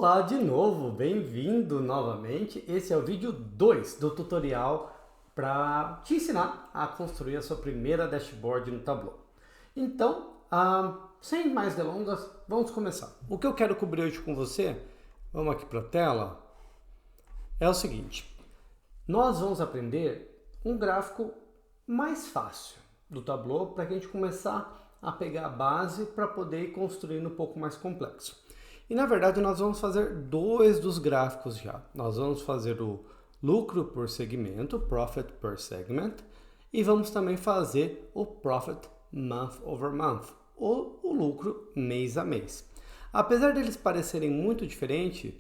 Olá de novo, bem-vindo novamente. Esse é o vídeo 2 do tutorial para te ensinar a construir a sua primeira dashboard no Tableau. Então, sem mais delongas, vamos começar. O que eu quero cobrir hoje com você, vamos aqui para a tela, é o seguinte. Nós vamos aprender um gráfico mais fácil do Tableau para a gente começar a pegar a base para poder ir construindo um pouco mais complexo. E na verdade nós vamos fazer dois dos gráficos já. Nós vamos fazer o lucro por segmento, Profit per Segment, e vamos também fazer o Profit Month over Month, ou o lucro mês a mês. Apesar deles parecerem muito diferentes,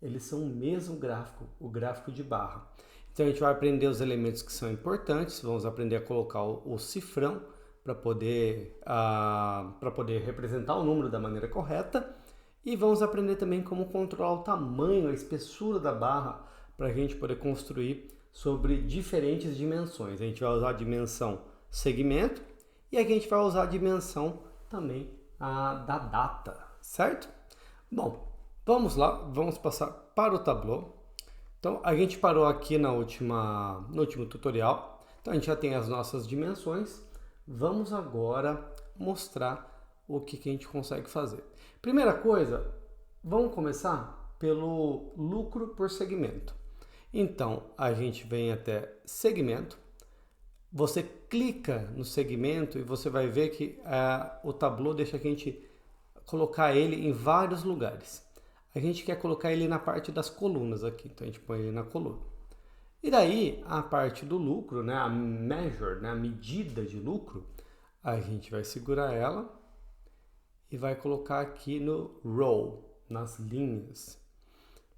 eles são o mesmo gráfico, o gráfico de barra. Então a gente vai aprender os elementos que são importantes, vamos aprender a colocar o cifrão para poder representar o número da maneira correta. E vamos aprender também como controlar o tamanho, a espessura da barra para a gente poder construir sobre diferentes dimensões. A gente vai usar a dimensão segmento e aqui a gente vai usar a dimensão também da data, certo? Bom, vamos lá, vamos passar para o Tableau. Então a gente parou aqui no último tutorial, então a gente já tem as nossas dimensões. Vamos agora mostrar o que a gente consegue fazer. Primeira coisa, vamos começar pelo lucro por segmento. Então, a gente vem até segmento, você clica no segmento e você vai ver que o Tableau deixa a gente colocar ele em vários lugares. A gente quer colocar ele na parte das colunas aqui, então a gente põe ele na coluna. E daí, a parte do lucro, né, a measure, né, a medida de lucro, a gente vai segurar ela e vai colocar aqui no row, nas linhas.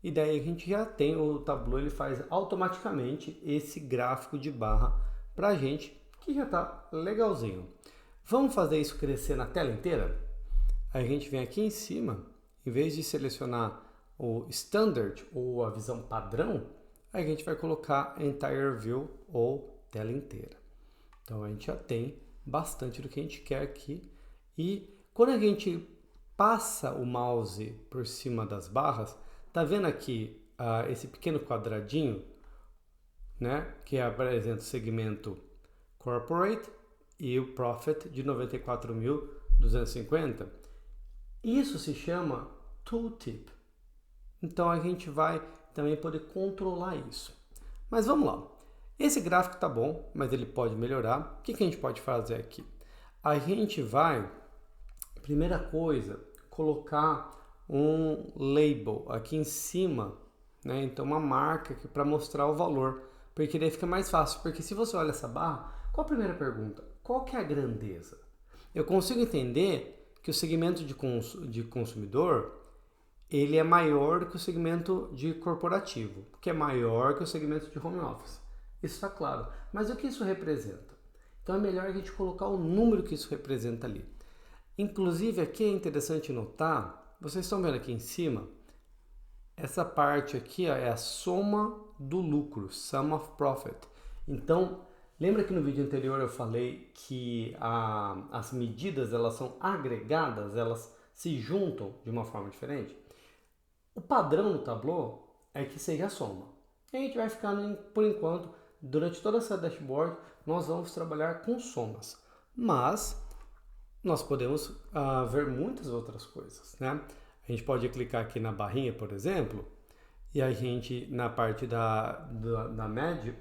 E daí a gente já tem o Tableau, ele faz automaticamente esse gráfico de barra para a gente, que já está legalzinho. Vamos fazer isso crescer na tela inteira? A gente vem aqui em cima, em vez de selecionar o Standard ou a visão padrão, a gente vai colocar Entire View ou tela inteira. Então a gente já tem bastante do que a gente quer aqui. E quando a gente passa o mouse por cima das barras, tá vendo aqui esse pequeno quadradinho, né, que apresenta o segmento Corporate e o Profit de 94.250? Isso se chama Tooltip. Então a gente vai também poder controlar isso. Mas vamos lá. Esse gráfico tá bom, mas ele pode melhorar. O que a gente pode fazer aqui? A gente vai, primeira coisa, colocar um label aqui em cima, né? Então uma marca aqui para mostrar o valor, porque daí fica mais fácil. Porque se você olha essa barra, qual a primeira pergunta? Qual que é a grandeza? Eu consigo entender que o segmento de consumidor ele é maior do que o segmento de corporativo, que é maior que o segmento de home office. Isso está claro. Mas o que isso representa? Então é melhor a gente colocar o número que isso representa ali. Inclusive aqui é interessante notar, vocês estão vendo aqui em cima, essa parte aqui é a soma do lucro, sum of profit. Então, lembra que no vídeo anterior eu falei que as medidas elas são agregadas, elas se juntam de uma forma diferente? O padrão no Tableau é que seja a soma. E a gente vai ficar, por enquanto, durante toda essa dashboard, nós vamos trabalhar com somas. Mas nós podemos ver muitas outras coisas, né? A gente pode clicar aqui na barrinha, por exemplo, e a gente, na parte da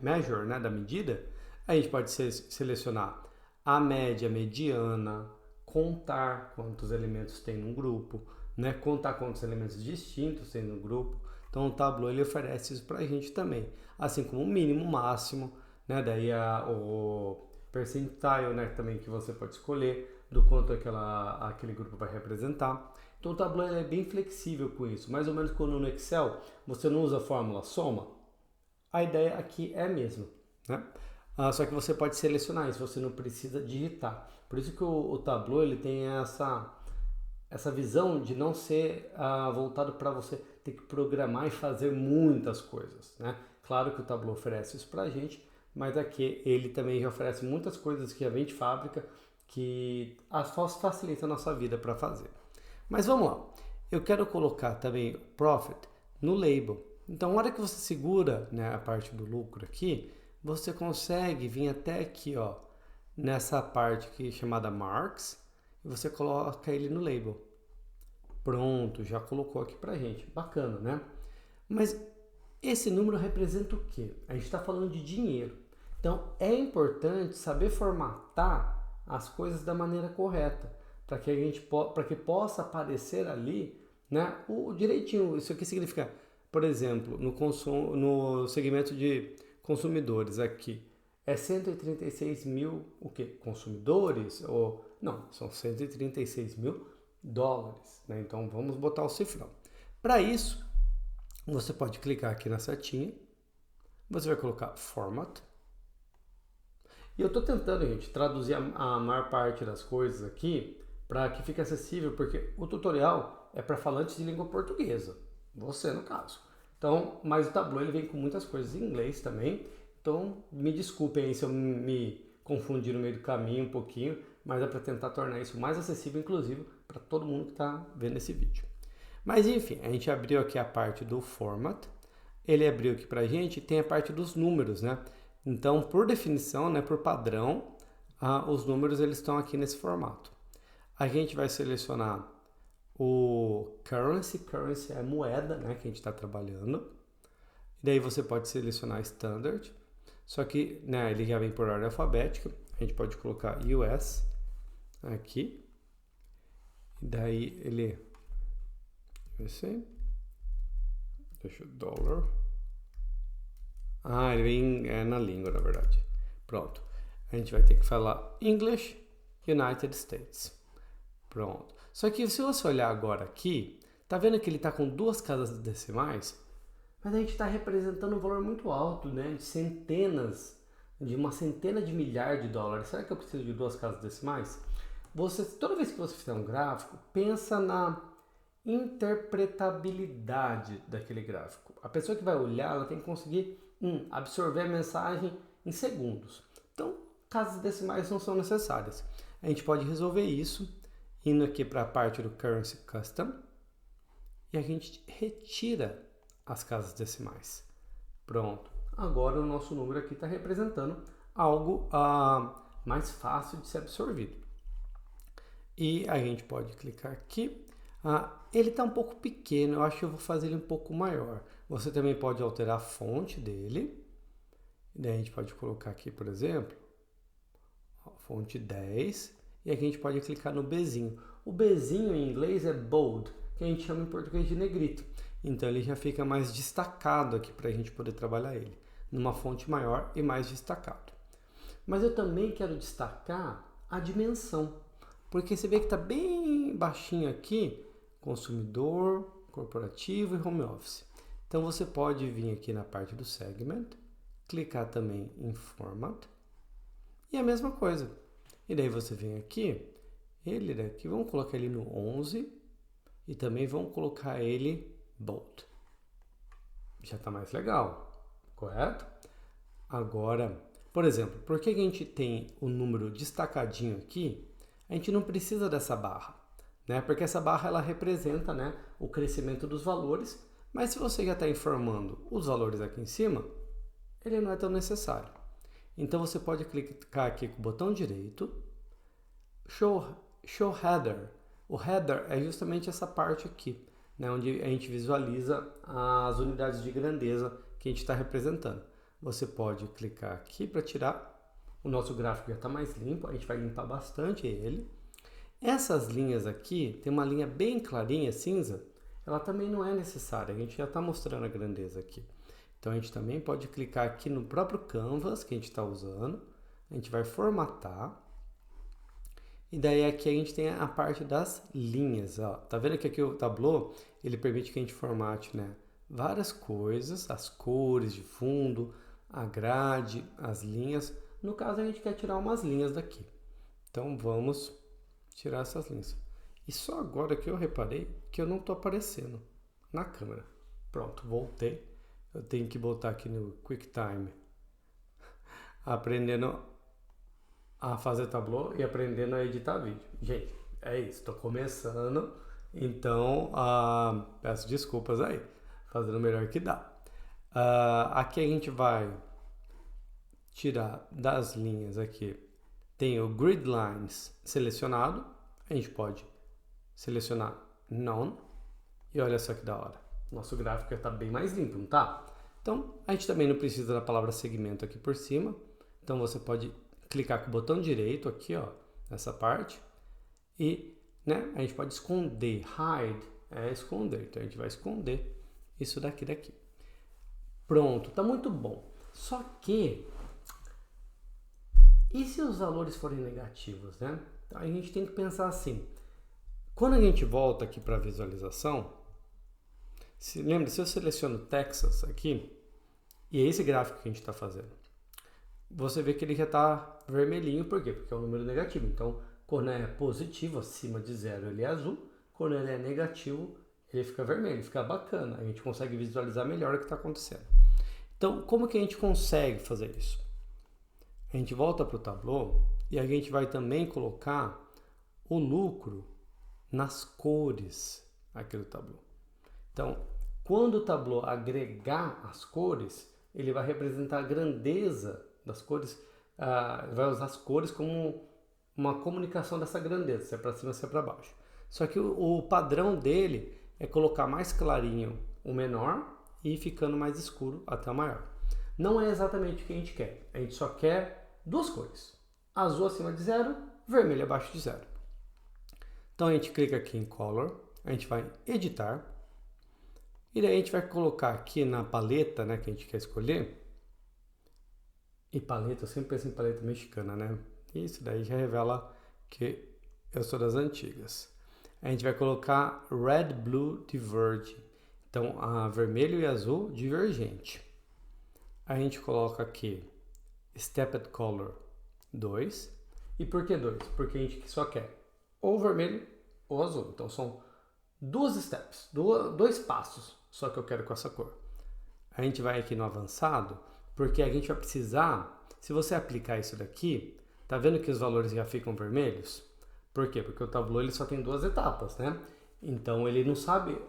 measure, né, da medida, a gente pode selecionar a média, mediana, contar quantos elementos tem num grupo, né, contar quantos elementos distintos tem no grupo. Então o Tableau ele oferece isso para a gente também, assim como o mínimo, máximo, né, daí o percentile, né, também que você pode escolher do quanto aquele grupo vai representar. Então o Tableau ele é bem flexível com isso, mais ou menos quando no Excel você não usa a fórmula soma, a ideia aqui é a mesma, né? Só que você pode selecionar isso, você não precisa digitar. Por isso que o Tableau ele tem essa visão de não ser voltado para você ter que programar e fazer muitas coisas, né? Claro que o Tableau oferece isso para a gente, mas aqui ele também já oferece muitas coisas que já vem de fábrica que facilita a nossa vida para fazer. Mas vamos lá. eu quero colocar também o profit no label. Então, na hora que você segura, né, a parte do lucro aqui, você consegue vir até aqui, ó, nessa parte aqui chamada marks, e você coloca ele no label. Pronto, já colocou aqui pra gente. Bacana, né? Mas esse número representa o quê? A gente está falando de dinheiro. Então, é importante saber formatar as coisas da maneira correta, para que a gente para que possa aparecer ali, né, o direitinho. Isso aqui significa, por exemplo, no segmento de consumidores aqui, é 136 mil o quê? Consumidores? Ou não, são 136 mil dólares, né? Então vamos botar o cifrão. Para isso, você pode clicar aqui na setinha, você vai colocar Format. E eu estou tentando, gente, traduzir a maior parte das coisas aqui para que fique acessível, porque o tutorial é para falantes de língua portuguesa, você no caso. Então, mas o Tableau ele vem com muitas coisas em inglês também, então me desculpem aí se eu me confundir no meio do caminho um pouquinho, mas é para tentar tornar isso mais acessível, inclusive, para todo mundo que está vendo esse vídeo. Mas enfim, a gente abriu aqui a parte do Format, ele abriu aqui para a gente, tem a parte dos números, né? Então, por definição, né, por padrão, os números eles estão aqui nesse formato. A gente vai selecionar o currency é a moeda, né, que a gente está trabalhando. E daí você pode selecionar standard, só que, né, ele já vem por ordem alfabética. A gente pode colocar US aqui. E daí ele... Deixa o dólar... ele vem na língua, na verdade. Pronto. A gente vai ter que falar English, United States. Pronto. Só que se você olhar agora aqui, tá vendo que ele tá com duas casas decimais? Mas a gente está representando um valor muito alto, né? De uma centena de milhares de dólares. Será que eu preciso de duas casas decimais? Toda vez que você fizer um gráfico, pensa na interpretabilidade daquele gráfico. A pessoa que vai olhar, ela tem que conseguir absorver a mensagem em segundos. Então, casas decimais não são necessárias. A gente pode resolver isso indo aqui para a parte do Currency Custom e a gente retira as casas decimais. Pronto. Agora o nosso número aqui está representando algo mais fácil de ser absorvido. E a gente pode clicar aqui. Ele está um pouco pequeno, eu acho que eu vou fazer ele um pouco maior. Você também pode alterar a fonte dele. Daí a gente pode colocar aqui, por exemplo, fonte 10. E aqui a gente pode clicar no Bzinho. O Bzinho em inglês é bold, que a gente chama em português de negrito. Então ele já fica mais destacado aqui para a gente poder trabalhar ele, numa fonte maior e mais destacado. Mas eu também quero destacar a dimensão, porque você vê que está bem baixinho aqui, consumidor, corporativo e home office. Então você pode vir aqui na parte do segment, clicar também em Format e a mesma coisa. E daí você vem aqui, ele daqui, vamos colocar ele no 11 e também vamos colocar ele bold. Já está mais legal, correto? Agora, por exemplo, por que a gente tem o número destacadinho aqui? A gente não precisa dessa barra, né? Porque essa barra ela representa, né, o crescimento dos valores, mas se você já está informando os valores aqui em cima, ele não é tão necessário. Então você pode clicar aqui com o botão direito, Show Header. O header é justamente essa parte aqui, né, onde a gente visualiza as unidades de grandeza que a gente está representando. Você pode clicar aqui para tirar. O nosso gráfico já está mais limpo, a gente vai limpar bastante ele. Essas linhas aqui, tem uma linha bem clarinha, cinza, ela também não é necessária, a gente já está mostrando a grandeza aqui. Então a gente também pode clicar aqui no próprio Canvas que a gente está usando, a gente vai formatar, e daí aqui a gente tem a parte das linhas. Ó. Tá vendo que aqui o Tableau, ele permite que a gente formate, né, várias coisas, as cores de fundo, a grade, as linhas. No caso a gente quer tirar umas linhas daqui, então vamos tirar essas linhas. E só agora que eu reparei que eu não estou aparecendo na câmera. Pronto, voltei. Eu tenho que botar aqui no QuickTime, aprendendo a fazer Tableau e aprendendo a editar vídeo. Gente, é isso. Estou começando, Então, peço desculpas aí, fazendo o melhor que dá. Aqui a gente vai tirar das linhas aqui. Tem o Grid Lines selecionado. A gente pode selecionar None. E olha só que da hora. Nosso gráfico está bem mais limpo, não tá? Então, a gente também não precisa da palavra segmento aqui por cima. Então, você pode clicar com o botão direito aqui, ó, nessa parte. E, né, a gente pode esconder. Hide é esconder. Então, a gente vai esconder isso daqui. Pronto, tá muito bom. Só que, e se os valores forem negativos, né? Então, a gente tem que pensar assim. Quando a gente volta aqui para a visualização, lembra, se eu seleciono Texas aqui, e é esse gráfico que a gente está fazendo, você vê que ele já está vermelhinho, por quê? Porque é um número negativo. Então, quando é positivo, acima de 0, ele é azul. Quando ele é negativo, ele fica vermelho, fica bacana. A gente consegue visualizar melhor o que está acontecendo. Então, como que a gente consegue fazer isso? A gente volta para o Tableau e a gente vai também colocar o lucro nas cores aqui do Tableau. Então, quando o Tableau agregar as cores, ele vai representar a grandeza das cores, vai usar as cores como uma comunicação dessa grandeza, se é para cima, se é para baixo. Só que o padrão dele é colocar mais clarinho o menor e ficando mais escuro até o maior. Não é exatamente o que a gente quer. A gente só quer duas cores. Azul acima de 0, vermelho abaixo de 0. Então a gente clica aqui em Color, a gente vai editar. E daí a gente vai colocar aqui na paleta, né, que a gente quer escolher. E paleta, eu sempre penso em paleta mexicana, né? Isso daí já revela que eu sou das antigas. A gente vai colocar Red, Blue, Diverge. Então, vermelho e azul, divergente. A gente coloca aqui Stepped Color 2. E por que 2? Porque a gente só quer ou vermelho ou azul. Então, são duas steps, dois passos só que eu quero com essa cor. A gente vai aqui no avançado, porque a gente vai precisar, se você aplicar isso daqui, tá vendo que os valores já ficam vermelhos? Por quê? Porque o Tableau ele só tem duas etapas, né? Então ele não sabe,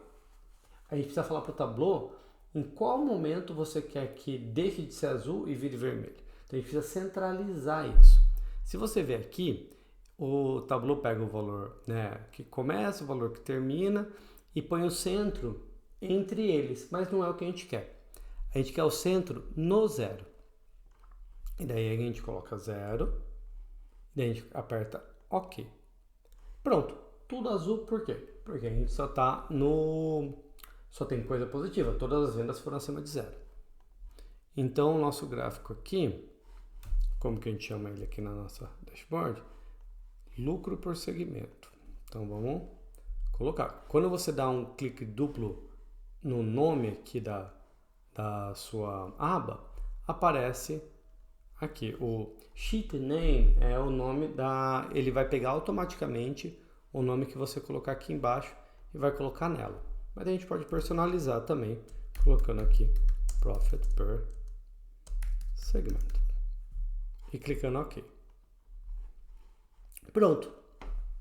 a gente precisa falar para o Tableau em qual momento você quer que deixe de ser azul e vire vermelho. Então a gente precisa centralizar isso. Se você ver aqui, o Tableau pega o valor, né, que começa, o valor que termina e põe o centro entre eles, mas não é o que a gente quer. A gente quer o centro no 0. E daí a gente coloca 0, daí a gente aperta OK. Pronto, tudo azul, por quê? Porque a gente só tem coisa positiva, todas as vendas foram acima de 0. Então o nosso gráfico aqui, como que a gente chama ele aqui na nossa dashboard? Lucro por segmento. Então vamos colocar. Quando você dá um clique duplo no nome aqui da sua aba, aparece aqui o Sheet Name, é o nome ele vai pegar automaticamente o nome que você colocar aqui embaixo e vai colocar nela. Mas a gente pode personalizar também, colocando aqui Profit per Segment e clicando OK. Pronto,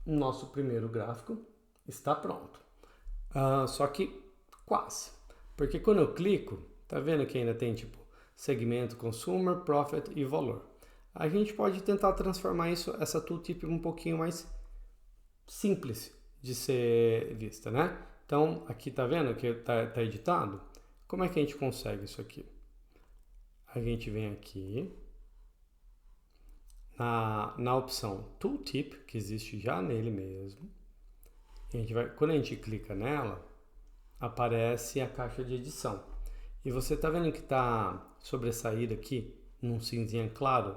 nosso primeiro gráfico está pronto. Só que quase, porque quando eu clico, tá vendo que ainda tem tipo segmento, consumer, profit e valor. A gente pode tentar transformar essa tooltip um pouquinho mais simples de ser vista, né? Então aqui tá vendo que tá editado. Como é que a gente consegue isso aqui? A gente vem aqui na opção Tooltip, que existe já nele mesmo. Quando a gente clica nela, aparece a caixa de edição. E você está vendo que está sobressaído aqui, num cinzinha claro,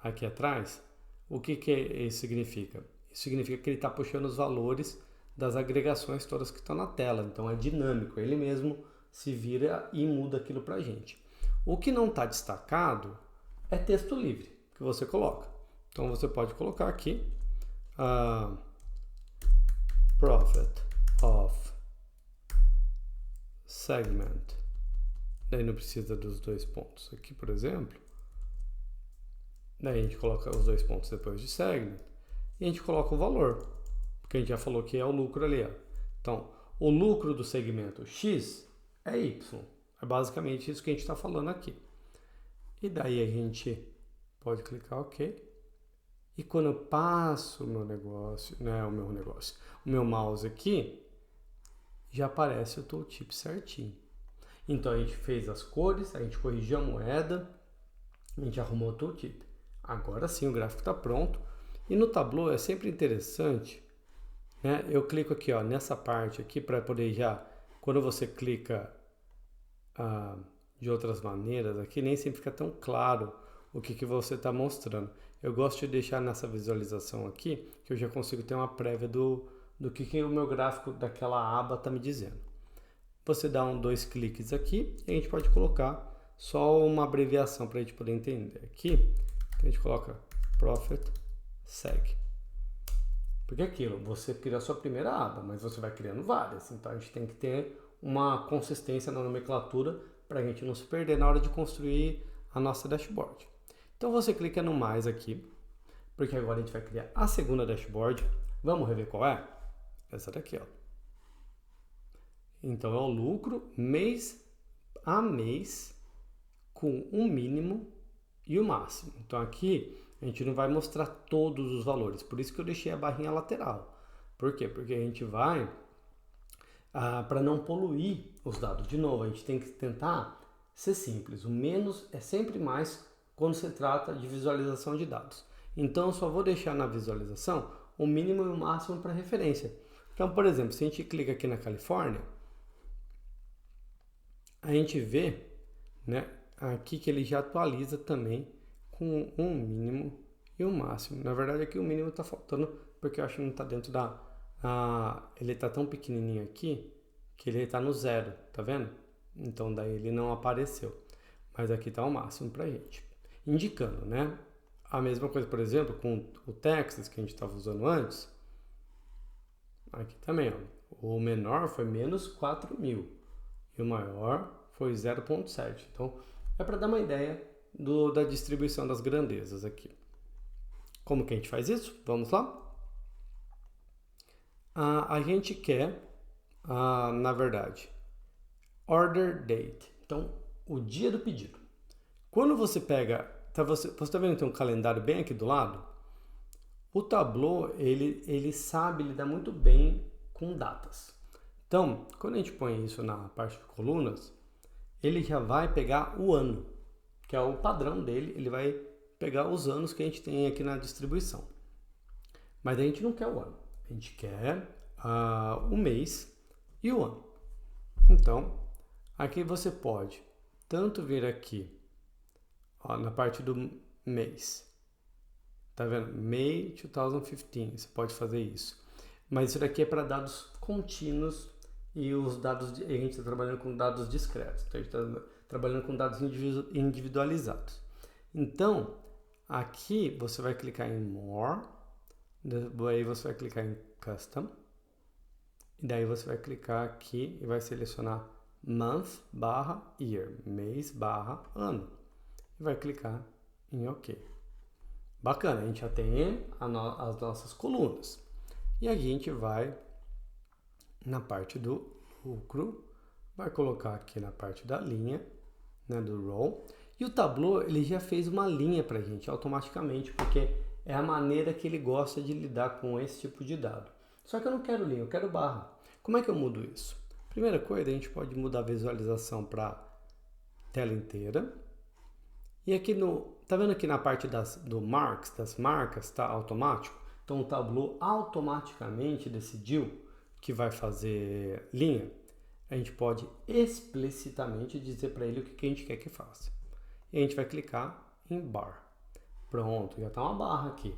aqui atrás? O que isso significa? Isso significa que ele está puxando os valores das agregações todas que estão na tela. Então é dinâmico, ele mesmo se vira e muda aquilo para a gente. O que não está destacado é texto livre, que você coloca. Então você pode colocar aqui Profit of Segment. Daí não precisa dos dois pontos aqui, por exemplo. Daí a gente coloca os dois pontos depois de Segment. E a gente coloca o valor, porque a gente já falou que é o lucro ali. Ó. Então, o lucro do segmento X é Y. É basicamente isso que a gente está falando aqui. E daí a gente pode clicar OK. E quando eu passo o meu negócio, o meu mouse aqui, já aparece o tooltip certinho. Então a gente fez as cores, a gente corrigiu a moeda, a gente arrumou o tooltip. Agora sim o gráfico está pronto. E no Tableau é sempre interessante, né? Eu clico aqui, ó, nessa parte aqui para poder já, quando você clica de outras maneiras aqui, nem sempre fica tão claro o que você está mostrando. Eu gosto de deixar nessa visualização aqui, que eu já consigo ter uma prévia do que o meu gráfico daquela aba está me dizendo. Você dá dois cliques aqui e a gente pode colocar só uma abreviação para a gente poder entender. Aqui a gente coloca Profit Seg. Porque aquilo, você cria a sua primeira aba, mas você vai criando várias. Então a gente tem que ter uma consistência na nomenclatura para a gente não se perder na hora de construir a nossa dashboard. Então você clica no mais aqui, porque agora a gente vai criar a segunda dashboard. Vamos rever qual é? Essa daqui, ó. Então é o lucro mês a mês com o mínimo e o máximo. Então aqui a gente não vai mostrar todos os valores, por isso que eu deixei a barrinha lateral. Por quê? Porque a gente vai, para não poluir os dados. De novo, a gente tem que tentar ser simples. O menos é sempre mais quando se trata de visualização de dados. Então eu só vou deixar na visualização o mínimo e o máximo para referência. Então, por exemplo, se a gente clica aqui na Califórnia, a gente vê, né, aqui que ele já atualiza também com um mínimo e um máximo. Na verdade aqui o mínimo está faltando porque eu acho que não está dentro da... ele está tão pequenininho aqui que ele está no 0, tá vendo? Então daí ele não apareceu. Mas aqui está o máximo para a gente. Indicando, né? A mesma coisa, por exemplo, com o Texas que a gente estava usando antes. Aqui também, ó. O menor foi menos 4.000 e o maior foi 0,7. Então, é para dar uma ideia da distribuição das grandezas aqui. Como que a gente faz isso? Vamos lá? A gente quer, na verdade, order date. Então, o dia do pedido. Quando você pega, você está vendo que tem um calendário bem aqui do lado? O Tableau, ele sabe lidar muito bem com datas. Então, quando a gente põe isso na parte de colunas, ele já vai pegar o ano, que é o padrão dele, ele vai pegar os anos que a gente tem aqui na distribuição. Mas a gente não quer o ano, a gente quer o mês e o ano. Então, aqui você pode tanto vir aqui, ó, na parte do mês. Tá vendo? May 2015, você pode fazer isso. Mas isso daqui é para dados contínuos e os dados, a gente está trabalhando com dados discretos. Então, a gente está trabalhando com dados individualizados. Então, aqui você vai clicar em More, daí você vai clicar em Custom, e daí você vai clicar aqui e vai selecionar Month/Year, mês/ano, e vai clicar em OK. Bacana, a gente já tem as nossas colunas. E a gente vai na parte do lucro, vai colocar aqui na parte da linha, né, do row. E o Tableau, ele já fez uma linha para a gente automaticamente, porque é a maneira que ele gosta de lidar com esse tipo de dado. Só que eu não quero linha, eu quero barra. Como é que eu mudo isso? Primeira coisa, a gente pode mudar a visualização para tela inteira. E aqui tá vendo aqui na parte das marcas, tá automático? Então o Tableau automaticamente decidiu que vai fazer linha. A gente pode explicitamente dizer para ele o que a gente quer que faça. E a gente vai clicar em bar. Pronto, já está uma barra aqui.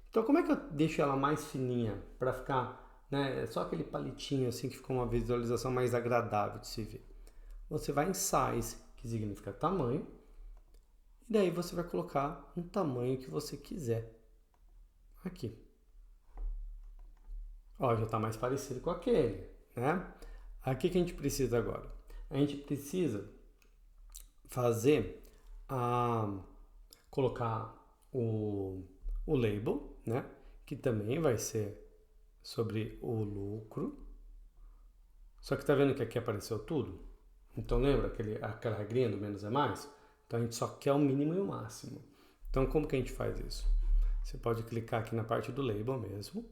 Então como é que eu deixo ela mais fininha para ficar, né, só aquele palitinho assim que fica uma visualização mais agradável de se ver? Você vai em size, que significa tamanho. E daí você vai colocar um tamanho que você quiser. Aqui. Ó, já está mais parecido com aquele, né? Aqui que a gente precisa agora? A gente precisa fazer colocar o label, né? Que também vai ser sobre o lucro. Só que tá vendo que aqui apareceu tudo? Então lembra aquela regrinha do menos é mais? Então a gente só quer o mínimo e o máximo. Então como que a gente faz isso? Você pode clicar aqui na parte do label mesmo.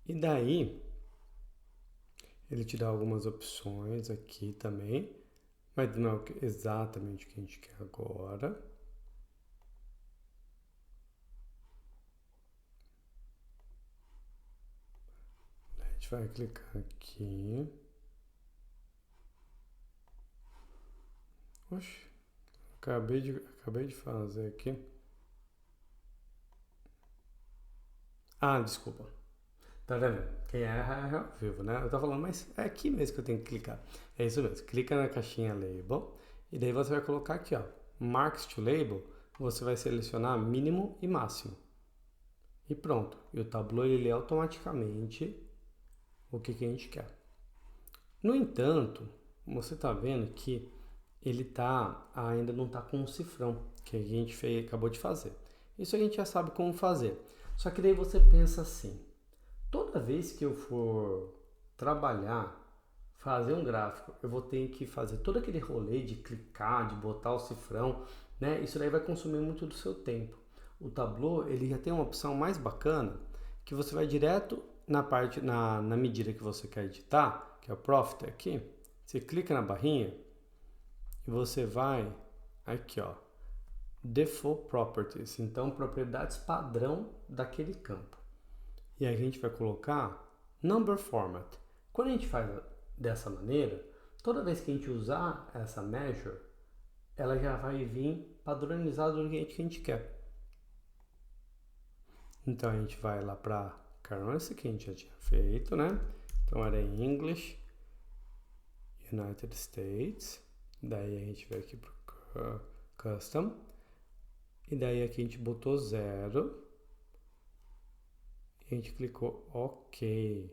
E daí ele te dá algumas opções aqui também. Mas não é exatamente o que a gente quer agora. A gente vai clicar aqui. Oxe, acabei de fazer aqui. Ah, desculpa. Tá vendo? Quem erra é ao vivo, né? Eu tô falando, mas é aqui mesmo que eu tenho que clicar. É isso mesmo. Clica na caixinha Label e daí você vai colocar aqui, ó, Marks to Label. Você vai selecionar mínimo e máximo. E pronto. E o Tableau ele lê automaticamente o que a gente quer. No entanto, você tá vendo que ele ainda não tá com um cifrão que a gente acabou de fazer. Isso a gente já sabe como fazer. Só que daí você pensa assim, toda vez que eu for trabalhar, fazer um gráfico, eu vou ter que fazer todo aquele rolê de clicar, de botar o cifrão, né? Isso daí vai consumir muito do seu tempo. O Tableau, ele já tem uma opção mais bacana, que você vai direto na medida que você quer editar, que é o Profit aqui. Você clica na barrinha e você vai aqui, ó, Default Properties, então propriedades padrão daquele campo. E a gente vai colocar Number Format. Quando a gente faz dessa maneira, toda vez que a gente usar essa measure, ela já vai vir padronizada do que a gente quer. Então a gente vai lá para Currency, que a gente já tinha feito, né? Então era em English, United States. Daí a gente vai aqui para Custom. E daí aqui a gente botou 0. E a gente clicou OK.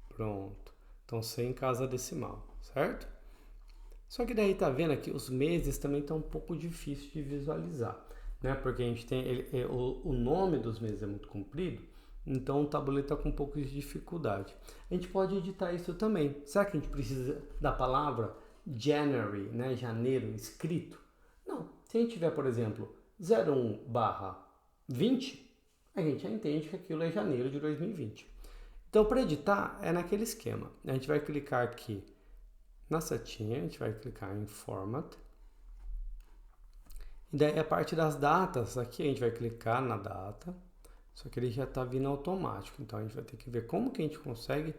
Pronto. Então, sem casa decimal, certo? Só que daí tá vendo aqui, os meses também estão um pouco difícil de visualizar, né? Porque a gente tem o nome dos meses é muito comprido, então o tabuleiro está com um pouco de dificuldade. A gente pode editar isso também. Será que a gente precisa da palavra January, né? Janeiro, escrito? Não. Se a gente tiver, por exemplo, 01/20, a gente já entende que aquilo é janeiro de 2020. Então, para editar, é naquele esquema. A gente vai clicar aqui na setinha, a gente vai clicar em Format. E daí a parte das datas, aqui a gente vai clicar na data, só que ele já está vindo automático. Então, a gente vai ter que ver como que a gente consegue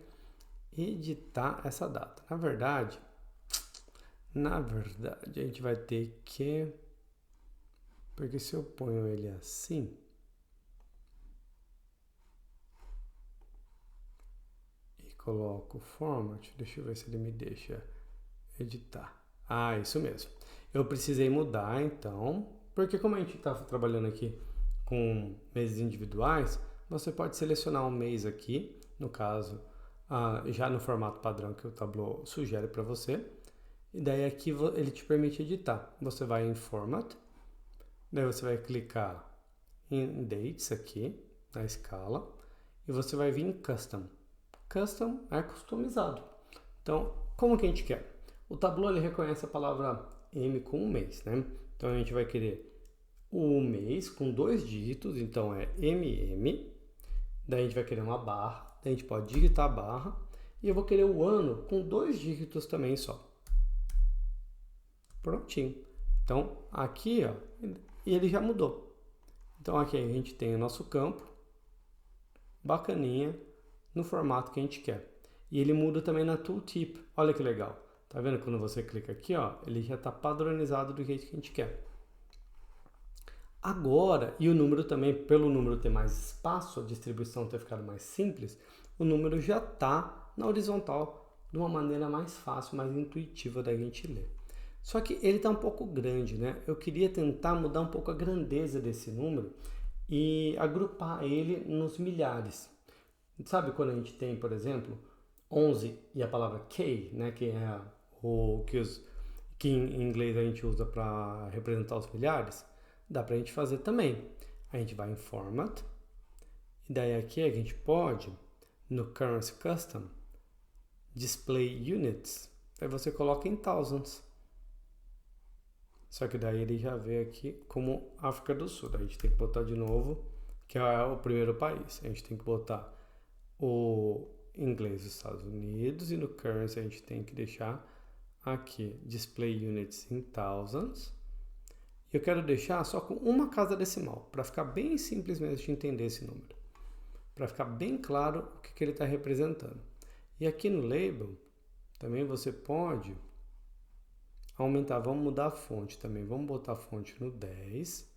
editar essa data. Na verdade, a gente vai ter que... Porque se eu ponho ele assim... Coloco o format, deixa eu ver se ele me deixa editar. Ah, isso mesmo. Eu precisei mudar então, porque como a gente está trabalhando aqui com meses individuais, você pode selecionar um mês aqui, no caso, já no formato padrão que o Tableau sugere para você, e daí aqui ele te permite editar. Você vai em Format, daí você vai clicar em Dates aqui, na escala, e você vai vir em Custom. Custom é customizado. Então, como que a gente quer? O Tableau ele reconhece a palavra M com um mês, né? Então a gente vai querer o mês com 2 dígitos, então é MM. Daí a gente vai querer uma barra, daí a gente pode digitar a barra. E eu vou querer o ano com 2 dígitos também só. Prontinho. Então aqui, ó, ele já mudou. Então aqui a gente tem o nosso campo, bacaninha, no formato que a gente quer. E ele muda também na tooltip. Olha que legal. Tá vendo quando você clica aqui, ó, ele já está padronizado do jeito que a gente quer. Agora, e o número também, pelo número ter mais espaço, a distribuição ter ficado mais simples, o número já está na horizontal de uma maneira mais fácil, mais intuitiva da gente ler. Só que ele está um pouco grande, né? Eu queria tentar mudar um pouco a grandeza desse número e agrupar ele nos milhares. Sabe quando a gente tem, por exemplo, 11 e a palavra K, né, que é o que em inglês a gente usa para representar os milhares? Dá para a gente fazer também. A gente vai em Format, e daí aqui a gente pode, no Currency Custom, display units, aí você coloca em thousands. Só que daí ele já veio aqui como África do Sul. Daí a gente tem que botar de novo, que é o primeiro país. A gente tem que botar o inglês dos Estados Unidos e no currency a gente tem que deixar aqui display units in thousands. Eu quero deixar só com uma casa decimal, para ficar bem simples mesmo de entender esse número. Para ficar bem claro o que ele está representando. E aqui no label, também você pode aumentar, vamos mudar a fonte também. Vamos botar a fonte no 10.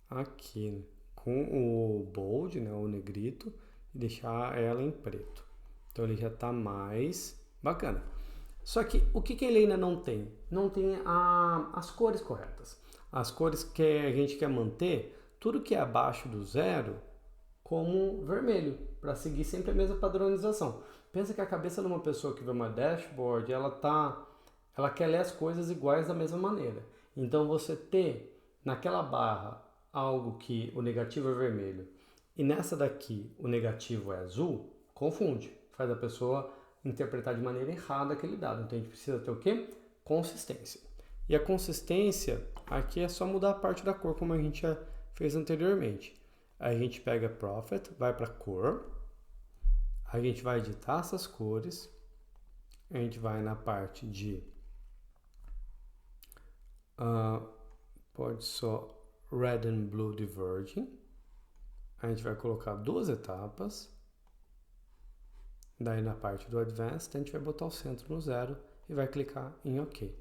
Aqui com o bold, né, o negrito, e deixar ela em preto. Então ele já está mais bacana. Só que o que ele ainda não tem? Não tem as cores corretas. As cores que a gente quer manter, tudo que é abaixo do 0, como vermelho, para seguir sempre a mesma padronização. Pensa que a cabeça de uma pessoa que vê uma dashboard, ela quer ler as coisas iguais da mesma maneira. Então você ter naquela barra algo que o negativo é vermelho e nessa daqui o negativo é azul, confunde, faz a pessoa interpretar de maneira errada aquele dado. Então a gente precisa ter o quê? Consistência. E a consistência aqui é só mudar a parte da cor, como a gente já fez anteriormente. Aí a gente pega Profit, vai para cor, a gente vai editar essas cores, a gente vai na parte de pode só Red and Blue Diverging, a gente vai colocar 2 etapas. Daí na parte do Advanced, a gente vai botar o centro no 0 e vai clicar em OK.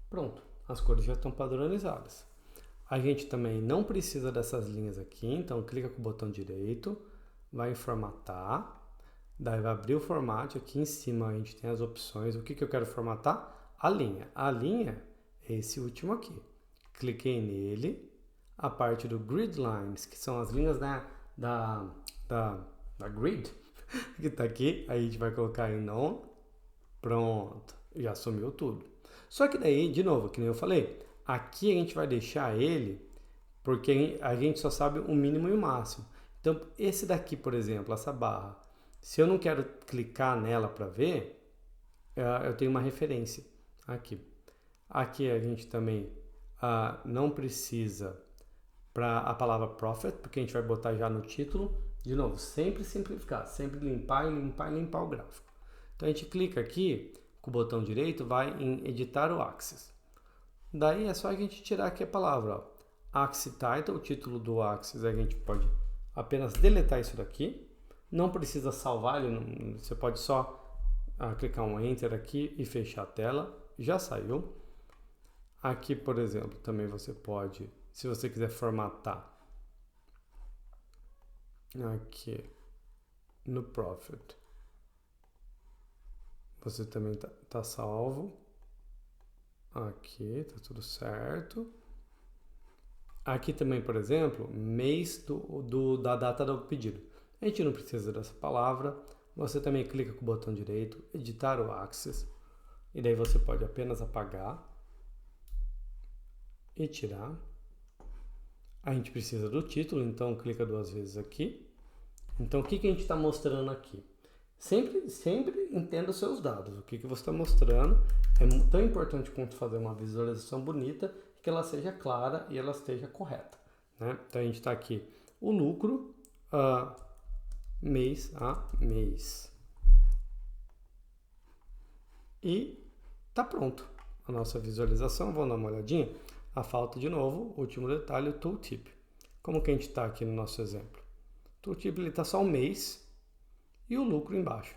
Pronto, as cores já estão padronizadas. A gente também não precisa dessas linhas aqui, então clica com o botão direito, vai em formatar, daí vai abrir o formato, aqui em cima a gente tem as opções. O que eu quero formatar? A linha. A linha é esse último aqui. Cliquei nele, a parte do Grid Lines, que são as linhas da grid, que está aqui, aí a gente vai colocar em None, pronto, já sumiu tudo. Só que daí, de novo, que nem eu falei, aqui a gente vai deixar ele, porque a gente só sabe o mínimo e o máximo. Então, esse daqui, por exemplo, essa barra, se eu não quero clicar nela para ver, eu tenho uma referência aqui. Aqui a gente também não precisa para a palavra Profit, porque a gente vai botar já no título. De novo, sempre simplificar, sempre limpar o gráfico. Então a gente clica aqui, com o botão direito, vai em editar o Axis. Daí é só a gente tirar aqui a palavra, ó, Axis Title, o título do Axis, a gente pode apenas deletar isso daqui. Não precisa salvar, você pode só clicar um Enter aqui e fechar a tela, já saiu. Aqui, por exemplo, também você pode, se você quiser formatar, aqui no Profit, você também tá salvo. Aqui tá tudo certo. Aqui também, por exemplo, mês da data do pedido. A gente não precisa dessa palavra. Você também clica com o botão direito, editar o Axis, e daí você pode apenas apagar e tirar. A gente precisa do título, então clica 2 vezes aqui. Então o que a gente está mostrando aqui? Sempre entenda os seus dados. O que você está mostrando é tão importante quanto fazer uma visualização bonita, que ela seja clara e ela esteja correta, né? Então a gente está aqui o lucro mês a mês. E tá pronto a nossa visualização. Vamos dar uma olhadinha. A falta de novo, último detalhe, o tooltip. Como que a gente está aqui no nosso exemplo? O tooltip está só o mês e o lucro embaixo.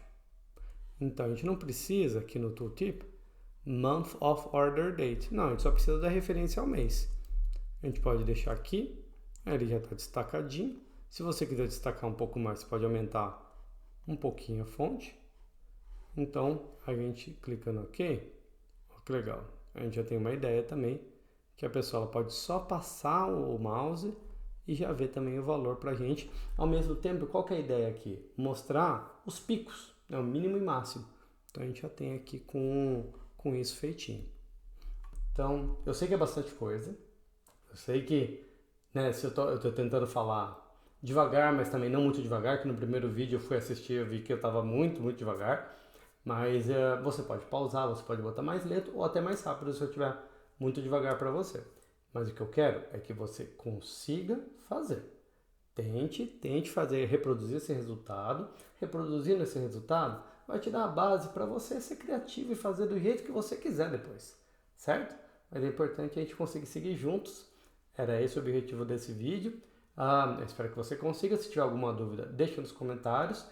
Então a gente não precisa aqui no tooltip month of order date. Não, a gente só precisa da referência ao mês. A gente pode deixar aqui, ele já está destacadinho. Se você quiser destacar um pouco mais, você pode aumentar um pouquinho a fonte. Então a gente clica no OK. Olha que legal. A gente já tem uma ideia também que a pessoa pode só passar o mouse e já ver também o valor para a gente. Ao mesmo tempo, qual que é a ideia aqui? Mostrar os picos, né? O mínimo e máximo. Então a gente já tem aqui com isso feitinho. Então, eu sei que é bastante coisa. Eu sei que, né, se eu tô tentando falar devagar, mas também não muito devagar, que no primeiro vídeo eu fui assistir, eu vi que eu estava muito devagar. Mas você pode pausar, você pode botar mais lento ou até mais rápido se eu estiver muito devagar para você. Mas o que eu quero é que você consiga fazer. Tente fazer, reproduzir esse resultado. Reproduzindo esse resultado, vai te dar a base para você ser criativo e fazer do jeito que você quiser depois, certo? Mas é importante a gente conseguir seguir juntos. Era esse o objetivo desse vídeo. Eu espero que você consiga. Se tiver alguma dúvida, deixa nos comentários.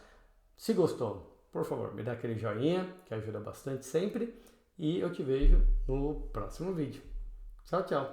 Se gostou, por favor, me dá aquele joinha, que ajuda bastante sempre. E eu te vejo no próximo vídeo. Tchau, tchau!